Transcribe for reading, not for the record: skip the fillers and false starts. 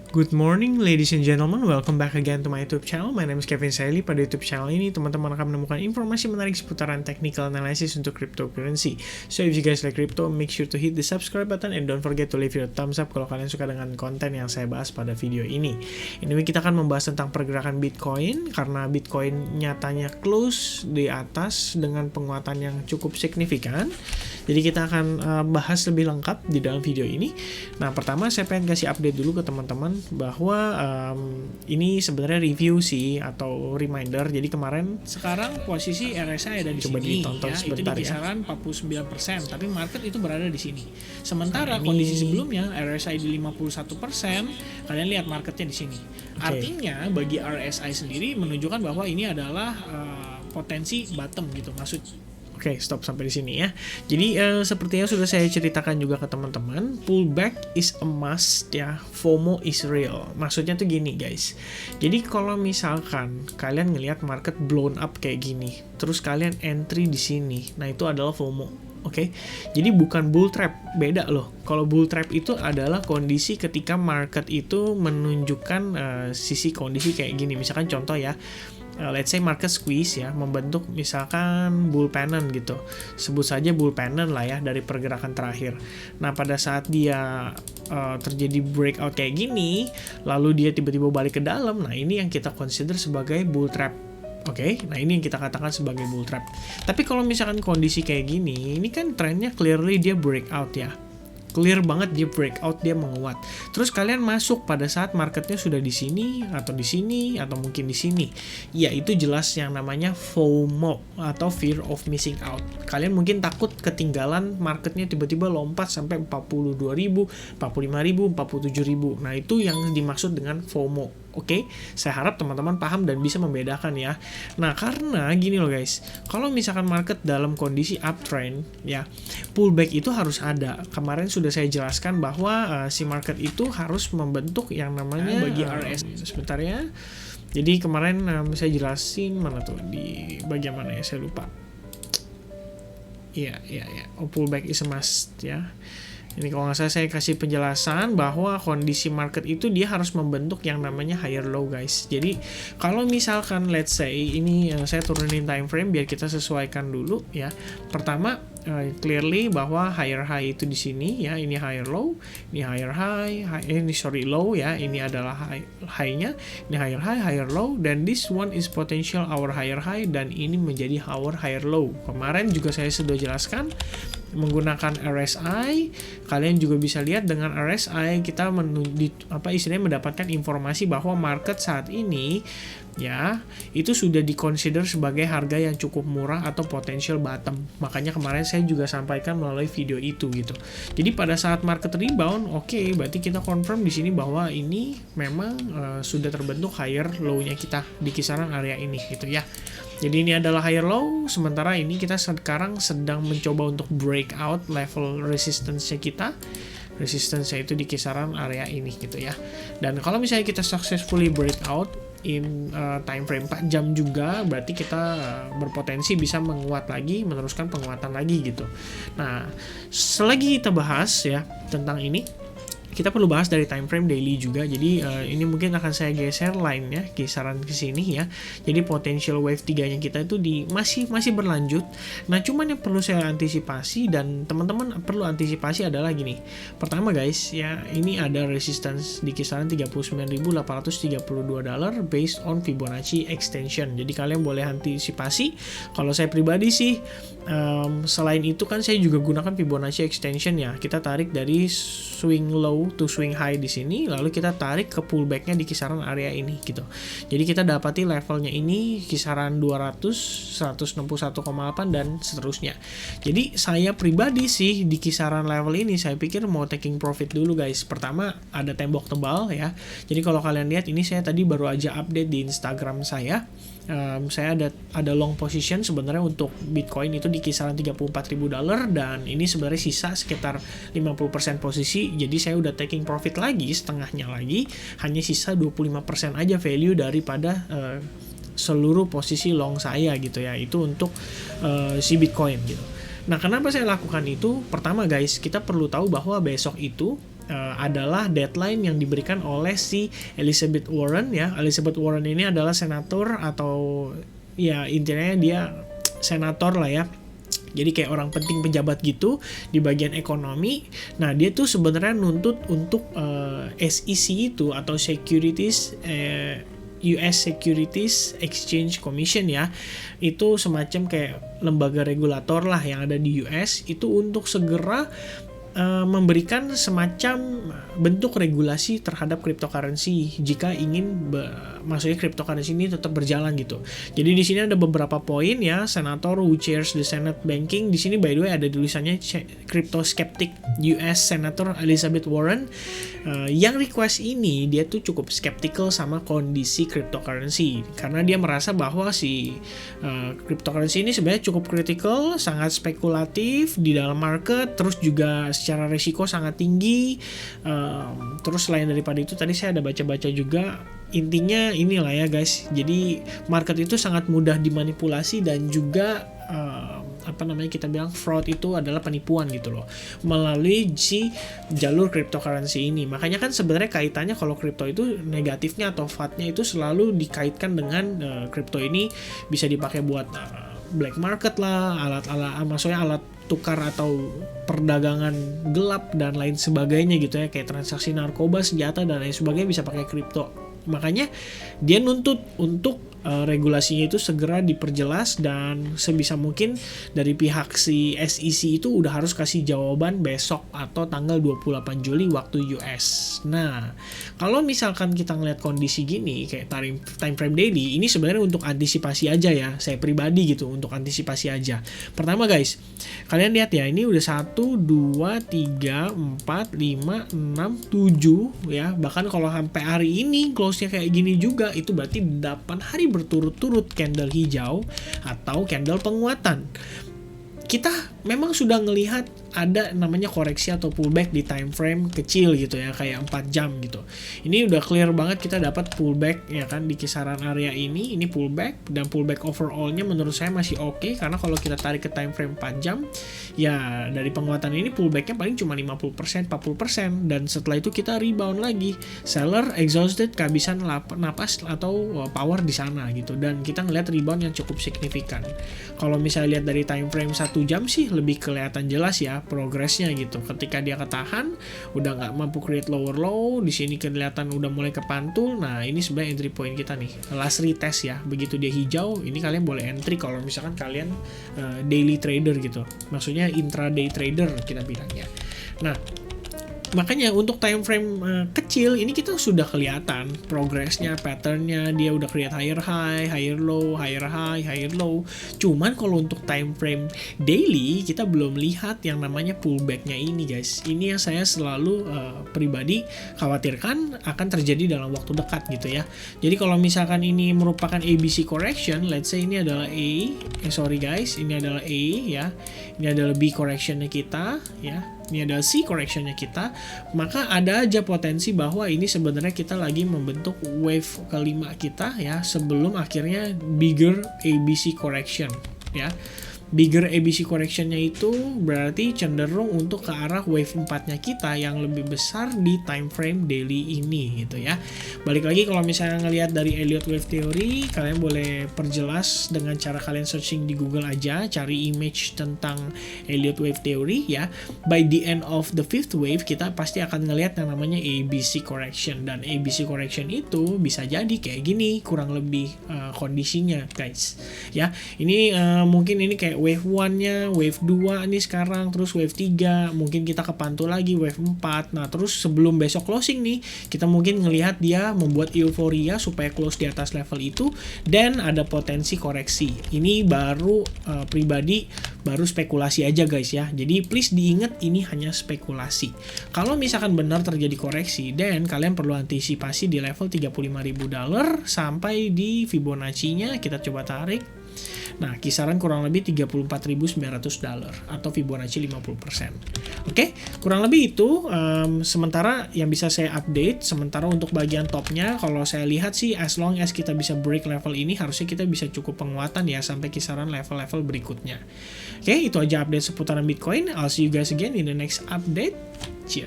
Good morning ladies and gentlemen, welcome back again to my YouTube channel. My name is Kevin Saili. Pada YouTube channel ini teman-teman akan menemukan informasi menarik seputaran technical analysis untuk cryptocurrency. So if you guys like crypto, make sure to hit the subscribe button and don't forget to leave your thumbs up kalau kalian suka dengan konten yang saya bahas pada video ini. Anyway, kita akan membahas tentang pergerakan Bitcoin karena Bitcoin nyatanya close di atas dengan penguatan yang cukup signifikan. Jadi kita akan bahas lebih lengkap di dalam video ini. Nah, pertama saya pengen kasih update dulu ke teman-teman bahwa ini sebenarnya review sih atau reminder. Jadi sekarang posisi RSI ada di Coba sini ditonton ya, sebentar itu di kisaran 49%, tapi market itu berada di sini. Sementara kondisi sebelumnya RSI di 51%, kalian lihat marketnya di sini. Artinya bagi RSI sendiri menunjukkan bahwa ini adalah potensi bottom gitu. Oke, stop sampai di sini ya. Jadi seperti yang sudah saya ceritakan juga ke teman-teman, pullback is a must ya, FOMO is real. Maksudnya tuh gini guys. Jadi kalau misalkan kalian ngelihat market blown up kayak gini, terus kalian entry di sini, nah itu adalah FOMO. Oke, jadi bukan bull trap, beda loh. Kalau bull trap itu adalah kondisi ketika market itu menunjukkan sisi kondisi kayak gini. Misalkan contoh ya, let's say market squeeze ya, membentuk misalkan bull pennant gitu. Sebut saja bull pennant lah ya dari pergerakan terakhir. Nah, pada saat dia terjadi breakout kayak gini, lalu dia tiba-tiba balik ke dalam, nah ini yang kita consider sebagai bull trap. Oke, nah ini yang kita katakan sebagai bull trap. Tapi kalau misalkan kondisi kayak gini, ini kan trennya clearly dia breakout ya. Clear banget dia breakout, dia menguat. Terus kalian masuk pada saat marketnya sudah di sini atau di sini atau mungkin di sini. Ya, itu jelas yang namanya FOMO atau fear of missing out. Kalian mungkin takut ketinggalan marketnya tiba-tiba lompat sampai 42.000, 45.000, 47.000. Nah, itu yang dimaksud dengan FOMO. Oke, saya harap teman-teman paham dan bisa membedakan ya. Nah, karena gini loh guys, kalau misalkan market dalam kondisi uptrend ya, pullback itu harus ada. Kemarin sudah saya jelaskan bahwa si market itu harus membentuk yang namanya bagi RSI. Sebentar ya. Jadi kemarin saya jelasin mana tuh di bagian mana ya, saya lupa. Iya. Pullback is a must ya. Ini kalau nggak salah saya kasih penjelasan bahwa kondisi market itu dia harus membentuk yang namanya higher low guys. Jadi kalau misalkan let's say ini saya turunin time frame biar kita sesuaikan dulu ya. Pertama clearly bahwa higher high itu di sini ya, ini higher low, ini higher high, ini low ya, ini adalah high-nya, ini higher low, dan this one is potential our higher high dan ini menjadi our higher low. Kemarin juga saya sudah jelaskan menggunakan RSI, kalian juga bisa lihat dengan RSI kita istilahnya mendapatkan informasi bahwa market saat ini ya itu sudah dikonsider sebagai harga yang cukup murah atau potential bottom. Makanya kemarin saya juga sampaikan melalui video itu gitu. Jadi pada saat market rebound, oke, berarti kita confirm di sini bahwa ini memang sudah terbentuk higher low-nya kita di kisaran area ini gitu ya. Jadi ini adalah higher low, sementara ini kita sekarang sedang mencoba untuk breakout level resistance-nya kita. Resistance-nya itu di kisaran area ini gitu ya. Dan kalau misalnya kita successfully breakout in time frame 4 jam juga, berarti kita berpotensi bisa menguat lagi, meneruskan penguatan lagi gitu. Nah, selagi kita bahas ya tentang ini, kita perlu bahas dari time frame daily juga. Jadi ini mungkin akan saya geser line-nya kisaran ke sini ya. Jadi potential wave 3-nya kita itu masih berlanjut. Nah, cuman yang perlu saya antisipasi dan teman-teman perlu antisipasi adalah gini. Pertama guys, ya ini ada resistance di kisaran $39.832 based on Fibonacci extension. Jadi kalian boleh antisipasi. Kalau saya pribadi sih selain itu kan saya juga gunakan Fibonacci extension ya. Kita tarik dari swing low to swing high di sini, lalu kita tarik ke pullbacknya di kisaran area ini gitu. Jadi kita dapati levelnya ini kisaran 200, 161,8 dan seterusnya. Jadi saya pribadi sih di kisaran level ini saya pikir mau taking profit dulu guys. Pertama ada tembok tebal ya. Jadi kalau kalian lihat ini saya tadi baru aja update di Instagram saya. Saya ada long position sebenarnya untuk Bitcoin itu di kisaran $34.000 dan ini sebenarnya sisa sekitar 50% posisi. Jadi saya udah taking profit lagi, setengahnya lagi, hanya sisa 25% aja value daripada seluruh posisi long saya gitu ya. Itu untuk si Bitcoin gitu. Nah, kenapa saya lakukan itu? Pertama guys, kita perlu tahu bahwa besok itu adalah deadline yang diberikan oleh si Elizabeth Warren ya. Elizabeth Warren ini adalah senator atau ya intinya dia senator lah ya. Jadi kayak orang penting pejabat gitu di bagian ekonomi. Nah dia tuh sebenarnya nuntut untuk SEC itu atau US Securities Exchange Commission ya, itu semacam kayak lembaga regulator lah yang ada di US, itu untuk segera memberikan semacam bentuk regulasi terhadap cryptocurrency jika ingin maksudnya cryptocurrency ini tetap berjalan gitu. Jadi di sini ada beberapa poin ya. Senator who chairs the Senate Banking, di sini by the way ada tulisannya crypto skeptic US Senator Elizabeth Warren. Yang request ini dia tuh cukup skeptical sama kondisi cryptocurrency karena dia merasa bahwa si cryptocurrency ini sebenarnya cukup critical, sangat spekulatif di dalam market, terus juga secara risiko sangat tinggi. Terus selain daripada itu tadi saya ada baca-baca juga, intinya inilah ya guys, jadi market itu sangat mudah dimanipulasi dan juga kita bilang fraud itu adalah penipuan gitu loh melalui si jalur cryptocurrency ini. Makanya kan sebenarnya kaitannya kalau crypto itu negatifnya atau FAT-nya itu selalu dikaitkan dengan crypto ini bisa dipakai buat black market lah, maksudnya alat tukar atau perdagangan gelap dan lain sebagainya gitu ya, kayak transaksi narkoba, senjata dan lain sebagainya bisa pakai kripto. Makanya dia nuntut untuk regulasinya itu segera diperjelas dan sebisa mungkin dari pihak si SEC itu udah harus kasih jawaban besok atau tanggal 28 Juli waktu US. Nah, kalau misalkan kita ngeliat kondisi gini kayak time frame daily, ini sebenarnya untuk antisipasi aja ya, saya pribadi gitu, untuk antisipasi aja. Pertama guys, kalian lihat ya, ini udah 1, 2, 3, 4, 5, 6, 7 ya, bahkan kalau sampai hari ini close-nya kayak gini juga, itu berarti 8 hari berturut-turut candle hijau atau candle penguatan. Kita memang sudah ngelihat ada namanya koreksi atau pullback di time frame kecil gitu ya, kayak 4 jam gitu. Ini udah clear banget kita dapat pullback ya kan di kisaran area ini pullback, dan pullback overallnya menurut saya masih oke, karena kalau kita tarik ke time frame 4 jam ya dari penguatan ini pullbacknya paling cuma 50%, 40%, dan setelah itu kita rebound lagi. Seller exhausted, kehabisan napas atau power di sana gitu, dan kita ngelihat rebound yang cukup signifikan. Kalau misalnya lihat dari time frame 1 jam sih lebih kelihatan jelas ya progresnya gitu. Ketika dia ketahan, udah nggak mampu create lower low, di sini kelihatan udah mulai kepantul. Nah ini sebenarnya entry point kita nih, last retest ya. Begitu dia hijau, ini kalian boleh entry kalau misalkan kalian daily trader gitu. Maksudnya intraday trader kita bilangnya. Nah, makanya untuk time frame kecil ini kita sudah kelihatan progresnya, patternnya, dia udah create higher high, higher low, higher high, higher low. Cuman kalau untuk time frame daily kita belum lihat yang namanya pullbacknya ini guys. Ini yang saya selalu pribadi khawatirkan akan terjadi dalam waktu dekat gitu ya. Jadi kalau misalkan ini merupakan ABC correction, let's say ini adalah ini adalah A ya, ini adalah B correctionnya kita ya, ini adalah C correctionnya kita, maka ada aja potensi bahwa ini sebenarnya kita lagi membentuk wave kelima kita ya, sebelum akhirnya bigger ABC correction ya. Bigger ABC correctionnya itu berarti cenderung untuk ke arah wave 4-nya kita yang lebih besar di time frame daily ini gitu ya. Balik lagi kalau misalnya ngelihat dari Elliott Wave Theory, kalian boleh perjelas dengan cara kalian searching di Google aja, cari image tentang Elliott Wave Theory ya. By the end of the fifth wave kita pasti akan ngelihat yang namanya ABC correction, dan ABC correction itu bisa jadi kayak gini kurang lebih kondisinya guys ya. Ini mungkin ini kayak wave 1-nya, wave 2 nih sekarang, terus wave 3, mungkin kita kepantul lagi wave 4. Nah, terus sebelum besok closing nih, kita mungkin ngelihat dia membuat euforia supaya close di atas level itu, dan ada potensi koreksi. Ini baru pribadi, baru spekulasi aja guys ya. Jadi please diingat ini hanya spekulasi. Kalau misalkan benar terjadi koreksi, dan kalian perlu antisipasi di level $35.000 sampai di Fibonacci-nya kita coba tarik. Nah, kisaran kurang lebih $34.900 atau Fibonacci 50%. Oke, kurang lebih itu sementara yang bisa saya update. Sementara untuk bagian topnya, kalau saya lihat sih as long as kita bisa break level ini, harusnya kita bisa cukup penguatan ya sampai kisaran level-level berikutnya. Oke, itu aja update seputaran Bitcoin. I'll see you guys again in the next update. Cheers.